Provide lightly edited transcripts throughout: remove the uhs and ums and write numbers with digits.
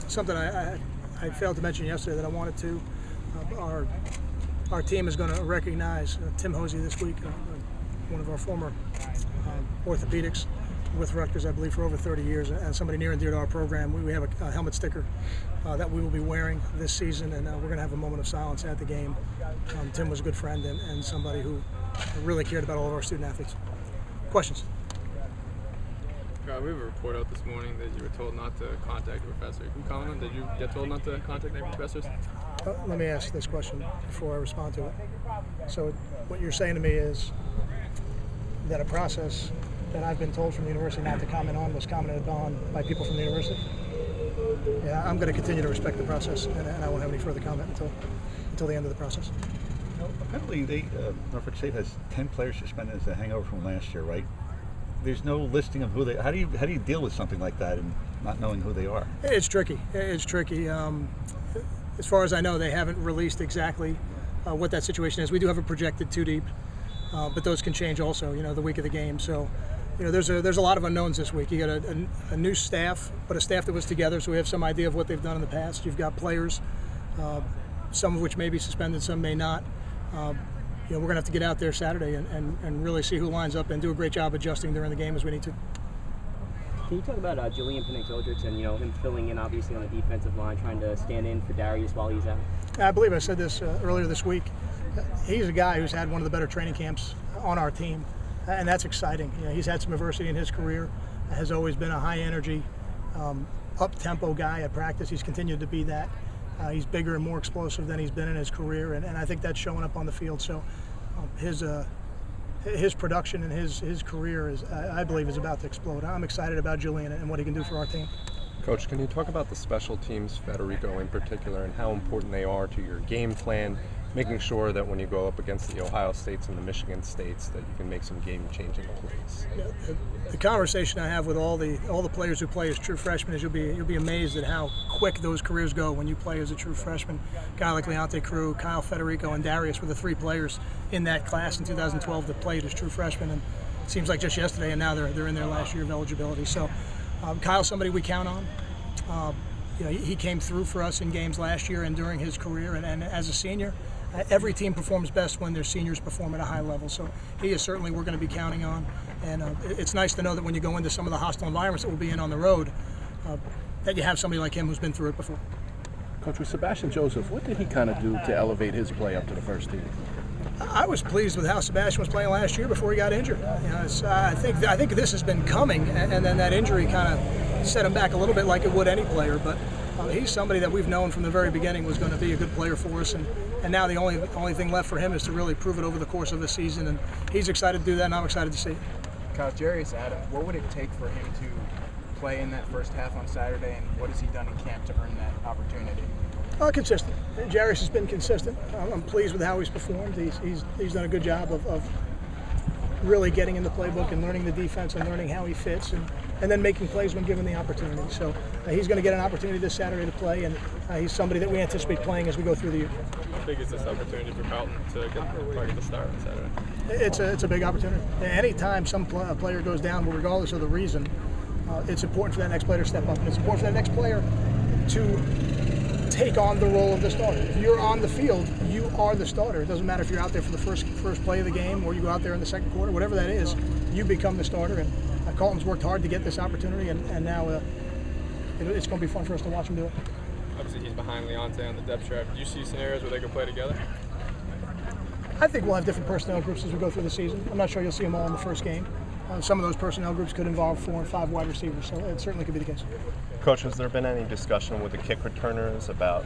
something I failed to mention yesterday that I wanted to. Our team is going to recognize Tim Hosey this week, one of our former orthopedics with Rutgers, I believe, for over 30 years, and somebody near and dear to our program. We have a helmet sticker that we will be wearing this season, and we're going to have a moment of silence at the game. Tim was a good friend and somebody who really cared about all of our student athletes. Questions? We have a report out this morning that you were told not to contact your professor. Can you comment on, did you get told not to contact any professors? Let me ask this question before I respond to it. So what you're saying to me is that a process that I've been told from the university not to comment on was commented on by people from the university? Yeah, I'm going to continue to respect the process, and I won't have any further comment until the end of the process. Apparently, Norfolk State has 10 players suspended as a hangover from last year, right? There's no listing of who they. How do you deal with something like that and not knowing who they are? It's tricky. It's tricky. As far as I know, they haven't released exactly what that situation is. We do have a projected 2 deep, but those can change also. The week of the game. So, there's a lot of unknowns this week. You got a new staff, but a staff that was together, so we have some idea of what they've done in the past. You've got players, some of which may be suspended, some may not. We're going to have to get out there Saturday and really see who lines up and do a great job adjusting during the game as we need to. Can you talk about Julian Penix-Eldridge and him filling in obviously on the defensive line, trying to stand in for Darius while he's out? I believe I said this earlier this week. He's a guy who's had one of the better training camps on our team, and that's exciting. He's had some adversity in his career, has always been a high energy, up-tempo guy at practice. He's continued to be that. He's bigger and more explosive than he's been in his career, and I think that's showing up on the field. So his production and his career I believe is about to explode. I'm excited about Julian and what he can do for our team. Coach, can you talk about the special teams, Federico in particular, and how important they are to your game plan, making sure that when you go up against the Ohio States and the Michigan States that you can make some game-changing plays? The conversation I have with all the players who play as true freshmen is you'll be amazed at how quick those careers go when you play as a true freshman. A guy like Leonte Crew, Kyle Federico, and Darius were the 3 players in that class in 2012 that played as true freshmen, and it seems like just yesterday, and now they're in their last year of eligibility. So Kyle's somebody we count on. He came through for us in games last year and during his career, and as a senior, every team performs best when their seniors perform at a high level. So he is certainly we're going to be counting on, and it's nice to know that when you go into some of the hostile environments that we'll be in on the road, that you have somebody like him who's been through it before. Coach, with Sebastian Joseph, what did he kind of do to elevate his play up to the first team? I was pleased with how Sebastian was playing last year before he got injured. I think this has been coming, and then that injury kind of set him back a little bit, like it would any player. But he's somebody that we've known from the very beginning was going to be a good player for us, and now the only thing left for him is to really prove it over the course of the season, and he's excited to do that, and I'm excited to see it. Coach, Jarius Adams, what would it take for him to play in that first half on Saturday, and what has he done in camp to earn that opportunity? Consistent. Jarius has been consistent. I'm pleased with how he's performed. He's done a good job of really getting in the playbook and learning the defense and learning how he fits and then making plays when given the opportunity. So he's going to get an opportunity this Saturday to play, and he's somebody that we anticipate playing as we go through the year. How big is this opportunity for Carlton to get the start on Saturday? It's a big opportunity. Anytime some player goes down, regardless of the reason, it's important for that next player to step up. And it's important for that next player to take on the role of the starter. If you're on the field, you are the starter. It doesn't matter if you're out there for the first play of the game or you go out there in the second quarter, whatever that is, you become the starter. And Carlton's worked hard to get this opportunity, and now it's going to be fun for us to watch him do it. Obviously, he's behind Leonte on the depth chart. Do you see scenarios where they could play together? I think we'll have different personnel groups as we go through the season. I'm not sure you'll see them all in the first game. Some of those personnel groups could involve 4 and 5 wide receivers, so it certainly could be the case. Coach, has there been any discussion with the kick returners about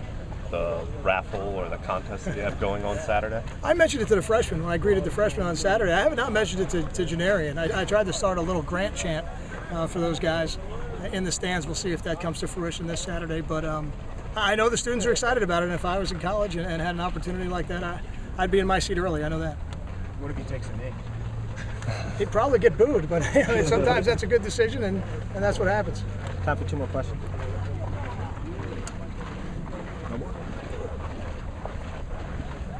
the raffle or the contest that you have going on Saturday? I mentioned it to the freshmen when I greeted the freshmen on Saturday. I have not mentioned it to Janarian. I tried to start a little Grant chant for those guys in the stands. We'll see if that comes to fruition this Saturday. But I know the students are excited about it, and if I was in college and had an opportunity like that, I'd be in my seat early. I know that. What if he takes a knee? He'd probably get booed, but sometimes that's a good decision, and that's what happens. Time for 2 more questions. No more.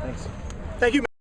Thanks. Thank you.